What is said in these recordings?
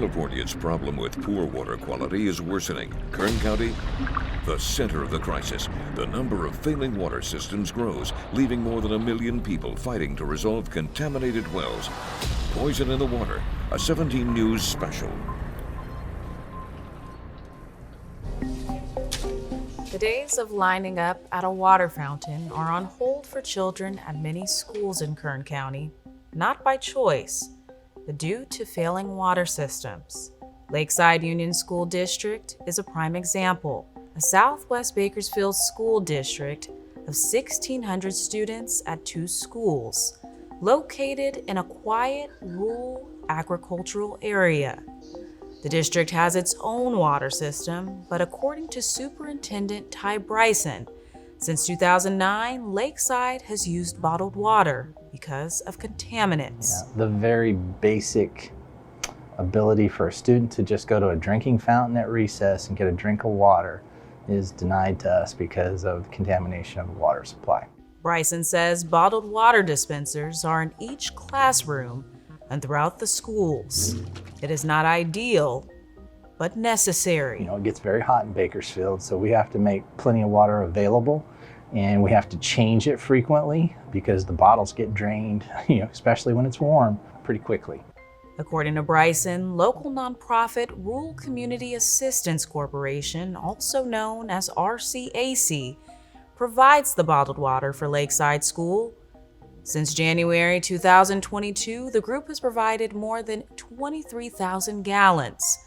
California's problem with poor water quality is worsening. Kern County, the center of the crisis. The number of failing water systems grows, leaving more than 1 million people fighting to resolve contaminated wells. Poison in the Water, a 17 News special. The days of lining up at a water fountain are on hold for children at many schools in Kern County, not by choice, but due to failing water systems. Lakeside Union School District is a prime example, a Southwest Bakersfield school district of 1,600 students at 2 schools, located in a quiet, rural agricultural area. The district has its own water system, but according to Superintendent Ty Bryson, since 2009, Lakeside has used bottled water because of contaminants. The very basic ability for a student to just go to a drinking fountain at recess and get a drink of water is denied to us because of contamination of the water supply. Bryson says bottled water dispensers are in each classroom and throughout the schools. It is not ideal, but necessary. It gets very hot in Bakersfield, so we have to make plenty of water available, and we have to change it frequently because the bottles get drained, especially when it's warm, pretty quickly. According to Bryson, local nonprofit Rural Community Assistance Corporation, also known as RCAC, provides the bottled water for Lakeside School. Since January 2022, the group has provided more than 23,000 gallons.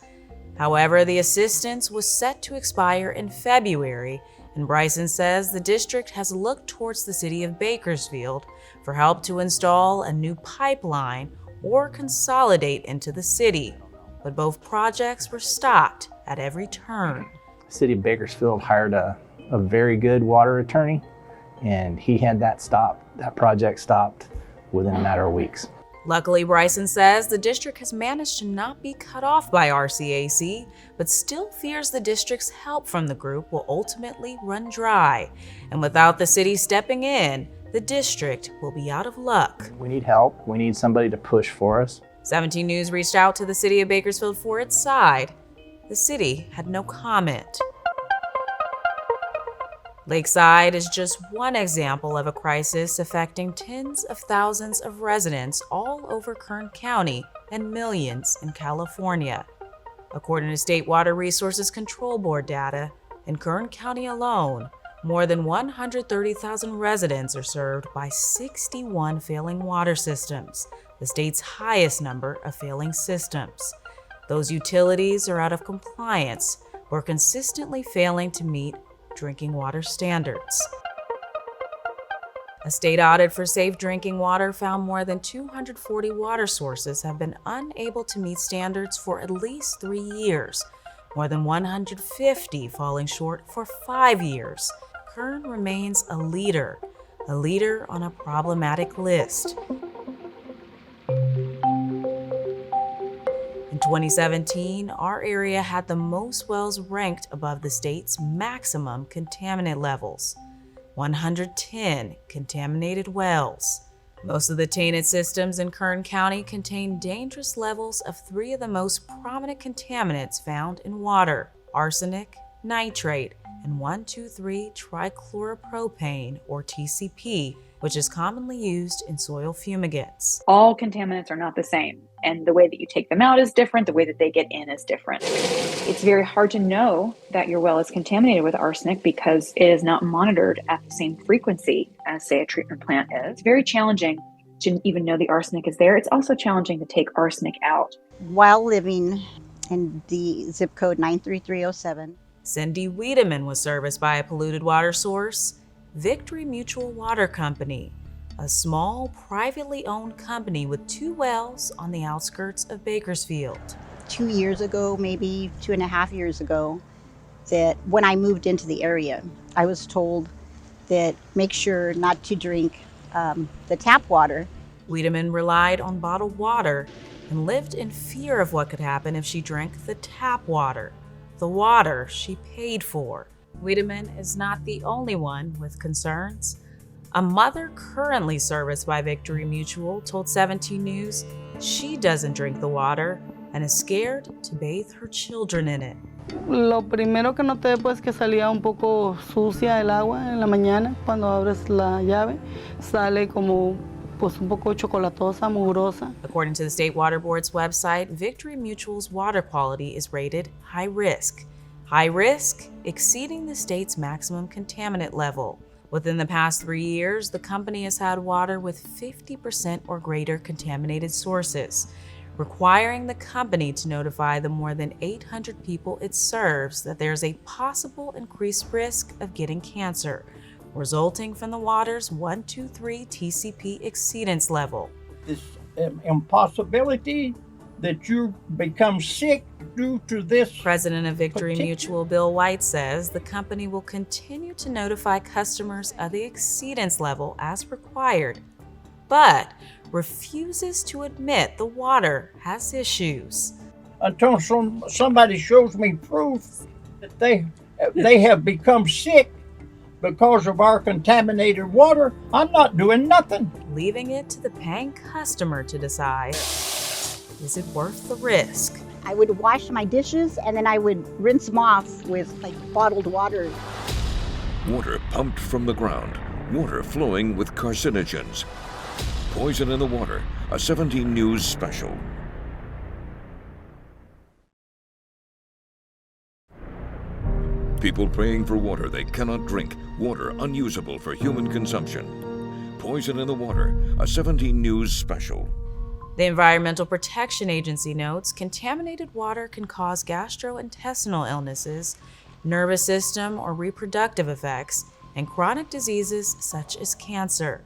However, the assistance was set to expire in February, and Bryson says the district has looked towards the city of Bakersfield for help to install a new pipeline or consolidate into the city. But both projects were stopped at every turn. The city of Bakersfield hired a very good water attorney, and he had that project stopped within a matter of weeks. Luckily, Bryson says the district has managed to not be cut off by RCAC, but still fears the district's help from the group will ultimately run dry. And without the city stepping in, the district will be out of luck. We need help. We need somebody to push for us. 17 News reached out to the city of Bakersfield for its side. The city had no comment. Lakeside is just one example of a crisis affecting tens of thousands of residents all over Kern County and millions in California. According to State Water Resources Control Board data, in Kern County alone, more than 130,000 residents are served by 61 failing water systems, the state's highest number of failing systems. Those utilities are out of compliance or consistently failing to meet drinking water standards. A state audit for safe drinking water found more than 240 water sources have been unable to meet standards for at least 3 years, more than 150 falling short for 5 years. Kern remains a leader on a problematic list. In 2017, our area had the most wells ranked above the state's maximum contaminant levels, 110 contaminated wells. Most of the tainted systems in Kern County contain dangerous levels of 3 of the most prominent contaminants found in water: arsenic, nitrate, and 1,2,3-trichloropropane, or TCP, which is commonly used in soil fumigants. All contaminants are not the same, and the way that you take them out is different, the way that they get in is different. It's very hard to know that your well is contaminated with arsenic because it is not monitored at the same frequency as, say, a treatment plant is. It's very challenging to even know the arsenic is there. It's also challenging to take arsenic out. While living in the zip code 93307, Cindy Wiedemann was serviced by a polluted water source, Victory Mutual Water Company, a small, privately owned company with 2 wells on the outskirts of Bakersfield. 2 years ago, maybe 2.5 years ago, that when I moved into the area, I was told that make sure not to drink the tap water. Wiedemann relied on bottled water and lived in fear of what could happen if she drank the tap water, the water she paid for. Wiedemann is not the only one with concerns. A mother currently serviced by Victory Mutual told 17 News she doesn't drink the water and is scared to bathe her children in it. Lo primero que noté pues que salía un poco sucia el agua en la mañana. Cuando abres la llave sale como pues un poco chocolatosa, mugrosa. According to the State Water Board's website, Victory Mutual's water quality is rated high risk. High risk, exceeding the state's maximum contaminant level. Within the past 3 years, the company has had water with 50% or greater contaminated sources, requiring the company to notify the more than 800 people it serves that there's a possible increased risk of getting cancer, resulting from the water's 123 TCP exceedance level. This impossibility that you become sick due to this. President of Victory Mutual, Bill White, says the company will continue to notify customers of the exceedance level as required, but refuses to admit the water has issues. Until somebody shows me proof that they have become sick because of our contaminated water, I'm not doing nothing. Leaving it to the paying customer to decide, is it worth the risk? I would wash my dishes and then I would rinse them off with like bottled water. Water pumped from the ground, water flowing with carcinogens. Poison in the Water, a 17 News special. People praying for water they cannot drink, water unusable for human consumption. Poison in the Water, a 17 News special. The Environmental Protection Agency notes contaminated water can cause gastrointestinal illnesses, nervous system or reproductive effects, and chronic diseases such as cancer.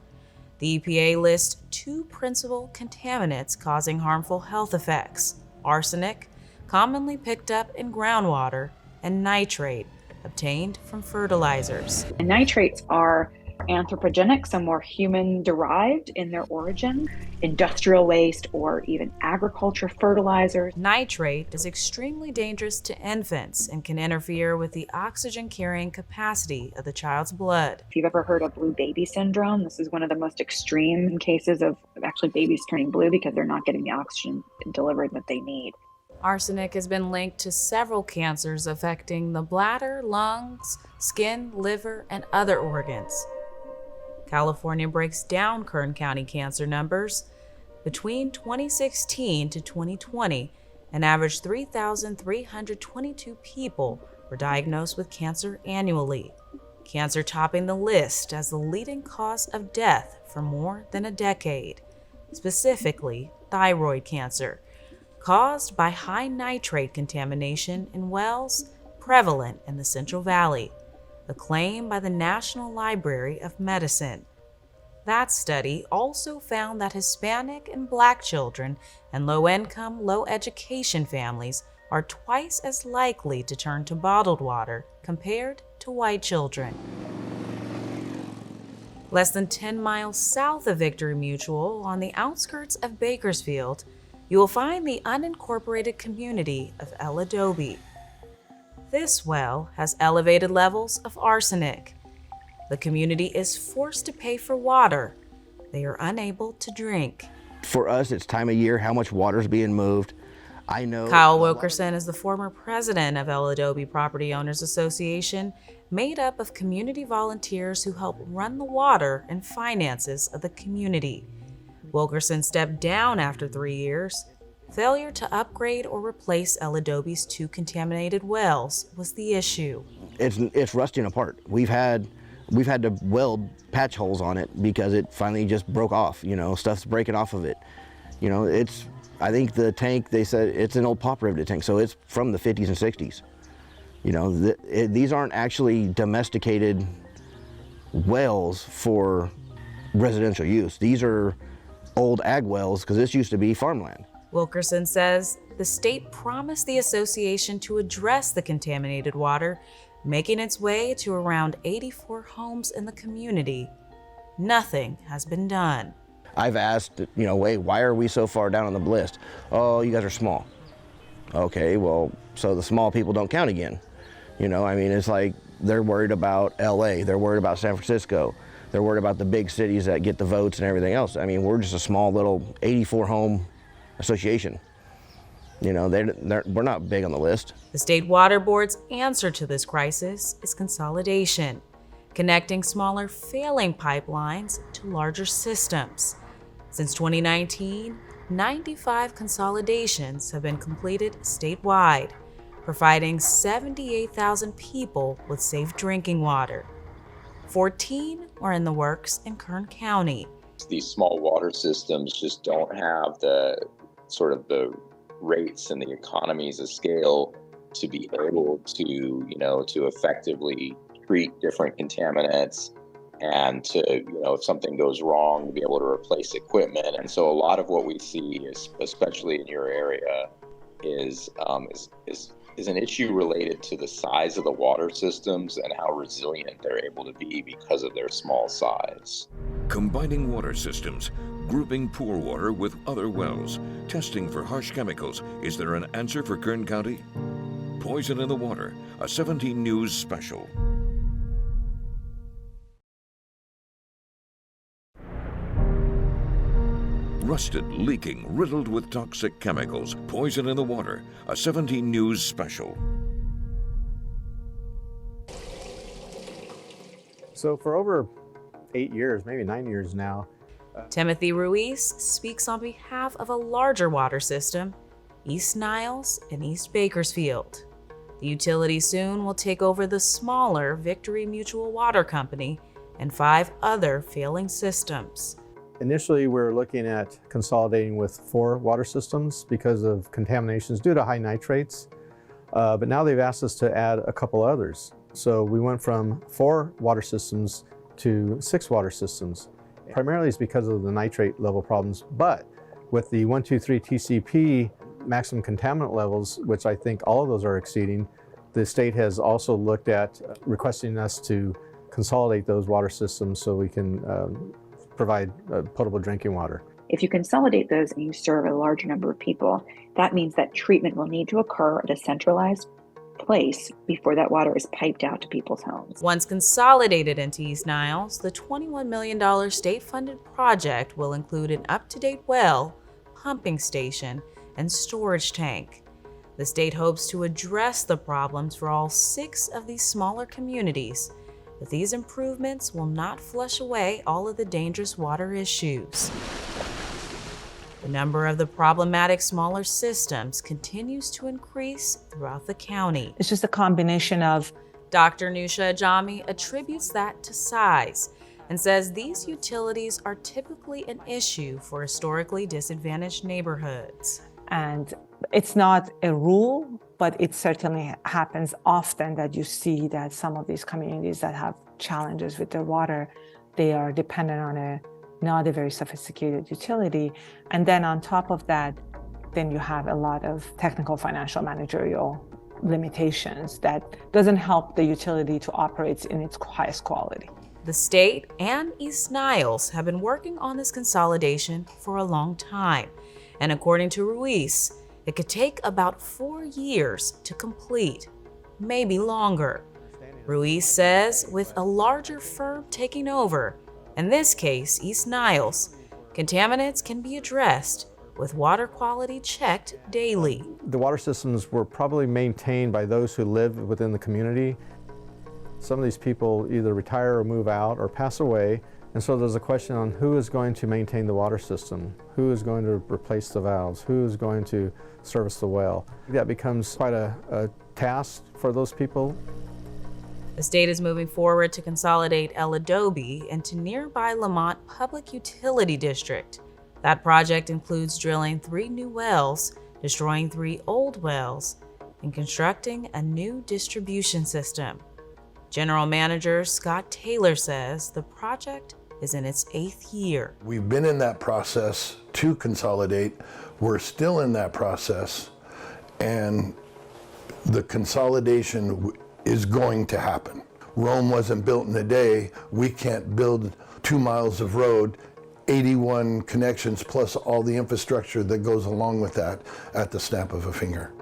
The EPA lists 2 principal contaminants causing harmful health effects: arsenic, commonly picked up in groundwater, and nitrate, obtained from fertilizers. And nitrates are anthropogenic, so more human-derived in their origin, industrial waste or even agriculture fertilizers. Nitrate is extremely dangerous to infants and can interfere with the oxygen-carrying capacity of the child's blood. If you've ever heard of blue baby syndrome, this is one of the most extreme cases of actually babies turning blue because they're not getting the oxygen delivered that they need. Arsenic has been linked to several cancers affecting the bladder, lungs, skin, liver, and other organs. California breaks down Kern County cancer numbers. Between 2016 to 2020, an average 3,322 people were diagnosed with cancer annually, cancer topping the list as the leading cause of death for more than a decade, specifically thyroid cancer, caused by high nitrate contamination in wells prevalent in the Central Valley, a claim by the National Library of Medicine. That study also found that Hispanic and Black children and low-income, low-education families are twice as likely to turn to bottled water compared to white children. Less than 10 miles south of Victory Mutual, on the outskirts of Bakersfield, you will find the unincorporated community of El Adobe. This well has elevated levels of arsenic. The community is forced to pay for water they are unable to drink. For us, it's time of year, how much water is being moved. I know. Kyle Wilkerson is the former president of El Adobe Property Owners Association, made up of community volunteers who help run the water and finances of the community. Wilkerson stepped down after 3 years. Failure to upgrade or replace El Adobe's 2 contaminated wells was the issue. It's rusting apart. We've had to weld patch holes on it because it finally just broke off. You know, stuff's breaking off of it. You know, I think the tank, they said it's an old pop riveted tank, so it's from the 50s and 60s. You know, these aren't actually domesticated wells for residential use. These are old ag wells because this used to be farmland. Wilkerson says the state promised the association to address the contaminated water, making its way to around 84 homes in the community. Nothing has been done. I've asked, you know, wait, why are we so far down on the list? Oh, you guys are small. Okay, well, so the small people don't count again. You know, I mean, it's like they're worried about LA, they're worried about San Francisco, they're worried about the big cities that get the votes and everything else. I mean, we're just a small little 84 home association. You know, we're not big on the list. The State Water Board's answer to this crisis is consolidation, connecting smaller failing pipelines to larger systems. Since 2019, 95 consolidations have been completed statewide, providing 78,000 people with safe drinking water. 14 are in the works in Kern County. These small water systems just don't have the sort of the rates and the economies of scale to be able to, to effectively treat different contaminants and to, if something goes wrong, to be able to replace equipment. And so a lot of what we see, especially in your area, is an issue related to the size of the water systems and how resilient they're able to be because of their small size. Combining water systems, grouping poor water with other wells, testing for harsh chemicals. Is there an answer for Kern County? Poison in the Water, a 17 News special. Rusted, leaking, riddled with toxic chemicals. Poison in the Water, a 17 News special. So for over 8 years, maybe 9 years now. Timothy Ruiz speaks on behalf of a larger water system, East Niles and East Bakersfield. The utility soon will take over the smaller Victory Mutual Water Company and 5 other failing systems. Initially, we were looking at consolidating with 4 water systems because of contaminations due to high nitrates. But now they've asked us to add a couple others. So we went from 4 water systems to 6 water systems. Primarily it's because of the nitrate level problems, but with the 123 TCP maximum contaminant levels, which I think all of those are exceeding, the state has also looked at requesting us to consolidate those water systems so we can provide potable drinking water. If you consolidate those and you serve a larger number of people, that means that treatment will need to occur at a centralized place before that water is piped out to people's homes. Once consolidated into East Niles, the $21 million state-funded project will include an up-to-date well, pumping station, and storage tank. The state hopes to address the problems for all 6 of these smaller communities, but these improvements will not flush away all of the dangerous water issues. The number of the problematic smaller systems continues to increase throughout the county. It's just a combination of... Dr. Nusha Ajami attributes that to size and says these utilities are typically an issue for historically disadvantaged neighborhoods. And it's not a rule, but it certainly happens often that you see that some of these communities that have challenges with their water, they are dependent on not a very sophisticated utility. And then on top of that, then you have a lot of technical financial managerial limitations that doesn't help the utility to operate in its highest quality. The state and East Niles have been working on this consolidation for a long time. And according to Ruiz, it could take about 4 years to complete, maybe longer. Ruiz says with a larger firm taking over, in this case East Niles, contaminants can be addressed with water quality checked daily. The water systems were probably maintained by those who live within the community. Some of these people either retire or move out or pass away, and so there's a question on who is going to maintain the water system, who is going to replace the valves, who is going to service the well. That becomes quite a task for those people. The state is moving forward to consolidate El Adobe into nearby Lamont Public Utility District. That project includes drilling 3 new wells, destroying 3 old wells, and constructing a new distribution system. General Manager Scott Taylor says the project is in its 8th year. We've been in that process to consolidate. We're still in that process, and the consolidation is going to happen. Rome wasn't built in a day. We can't build 2 miles of road, 81 connections, plus all the infrastructure that goes along with that at the snap of a finger.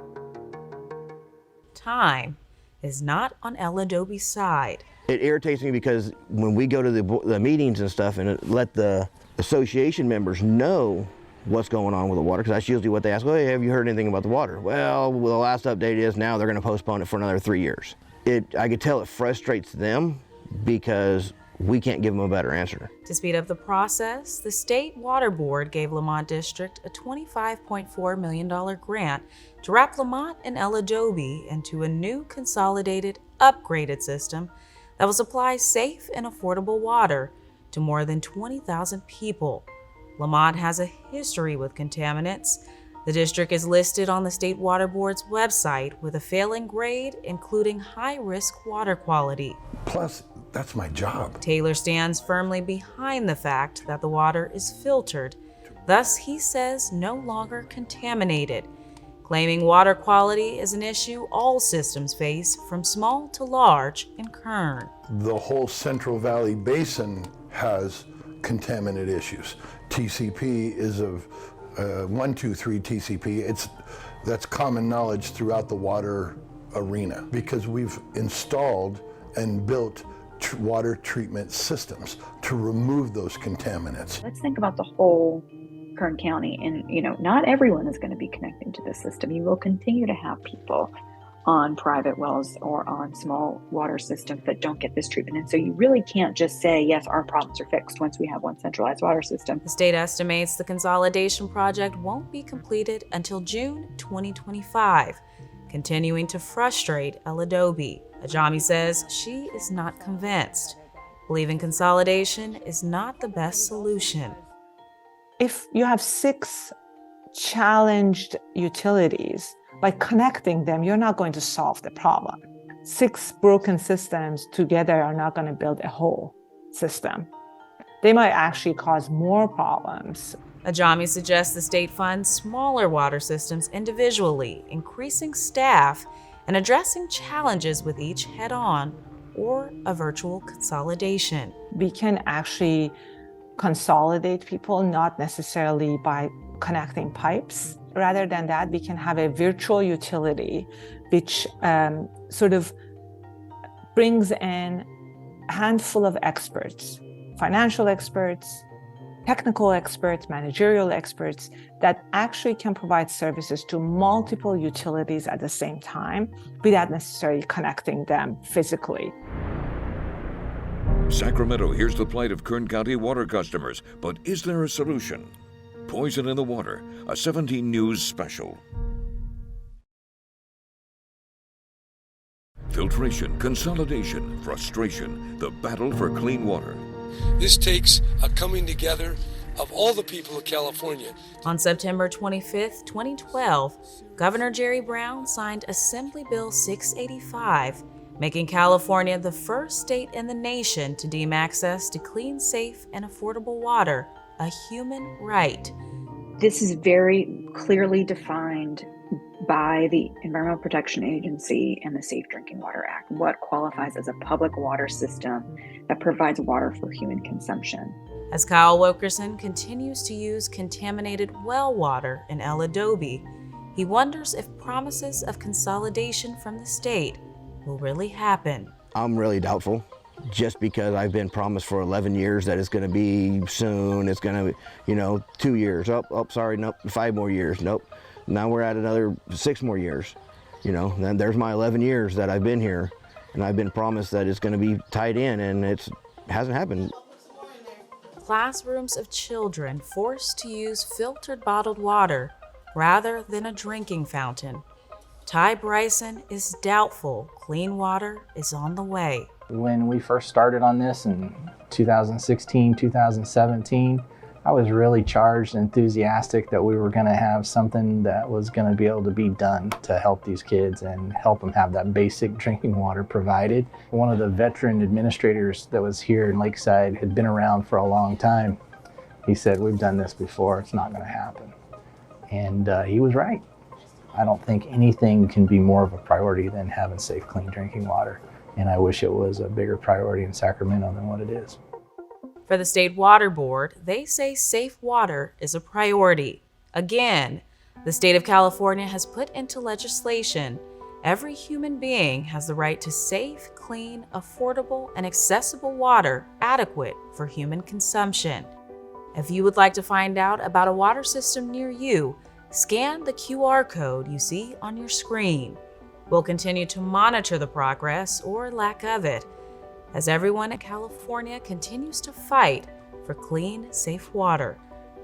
Time is not on El Adobe's side. It irritates me because when we go to the meetings and stuff and let the association members know what's going on with the water, because that's usually what they ask. Well, hey, have you heard anything about the water? Well, the last update is now they're going to postpone it for another 3 years. I could tell it frustrates them because we can't give them a better answer. To speed up the process, the State Water Board gave Lamont District a $25.4 million grant to wrap Lamont and El Adobe into a new consolidated, upgraded system that will supply safe and affordable water to more than 20,000 people. Lamont has a history with contaminants. The district is listed on the State Water Board's website with a failing grade, including high-risk water quality. Plus, that's my job. Taylor stands firmly behind the fact that the water is filtered, thus he says no longer contaminated, claiming water quality is an issue all systems face from small to large in Kern. The whole Central Valley Basin has contaminant issues. TCP is of 123 TCP. That's common knowledge throughout the water arena because we've installed and built water treatment systems to remove those contaminants. Let's think about the whole Kern County, and not everyone is going to be connecting to this system. You will continue to have people on private wells or on small water systems that don't get this treatment. And so you really can't just say, yes, our problems are fixed once we have one centralized water system. The state estimates the consolidation project won't be completed until June 2025, continuing to frustrate El Adobe. Ajami says she is not convinced, believing consolidation is not the best solution. If you have 6 challenged utilities, by connecting them, you're not going to solve the problem. 6 broken systems together are not going to build a whole system. They might actually cause more problems. Ajami suggests the state funds smaller water systems individually, increasing staff and addressing challenges with each head-on, or a virtual consolidation. We can actually consolidate people, not necessarily by connecting pipes. Rather than that, we can have a virtual utility which sort of brings in a handful of experts, financial experts, technical experts, managerial experts that actually can provide services to multiple utilities at the same time without necessarily connecting them physically. Sacramento hears the plight of Kern County water customers, but is there a solution? Poison in the Water, a 17 News special. Filtration, consolidation, frustration, the battle for clean water. This takes a coming together of all the people of California. On September 25, 2012, Governor Jerry Brown signed Assembly Bill 685, making California the first state in the nation to deem access to clean, safe, and affordable water a human right. This is very clearly defined by the Environmental Protection Agency and the Safe Drinking Water Act, what qualifies as a public water system that provides water for human consumption. As Kyle Wilkerson continues to use contaminated well water in El Adobe, he wonders if promises of consolidation from the state will really happen. I'm really doubtful, just because I've been promised for 11 years that it's going to be soon. It's going to, 2 years. Sorry, nope, 5 more years. Nope. Now we're at another 6 more years. Then there's my 11 years that I've been here, and I've been promised that it's going to be tied in, and it hasn't happened. Classrooms of children forced to use filtered bottled water rather than a drinking fountain. Ty Bryson is doubtful clean water is on the way. When we first started on this in 2016, 2017, I was really charged and enthusiastic that we were going to have something that was going to be able to be done to help these kids and help them have that basic drinking water provided. One of the veteran administrators that was here in Lakeside had been around for a long time. He said, "We've done this before, it's not going to happen." And he was right. I don't think anything can be more of a priority than having safe, clean drinking water. And I wish it was a bigger priority in Sacramento than what it is. For the State Water Board, they say safe water is a priority. Again, the state of California has put into legislation every human being has the right to safe, clean, affordable, and accessible water adequate for human consumption. If you would like to find out about a water system near you, scan the QR code you see on your screen. We'll continue to monitor the progress or lack of it as everyone in California continues to fight for clean, safe water.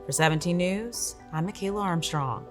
For 17 News, I'm Michaela Armstrong.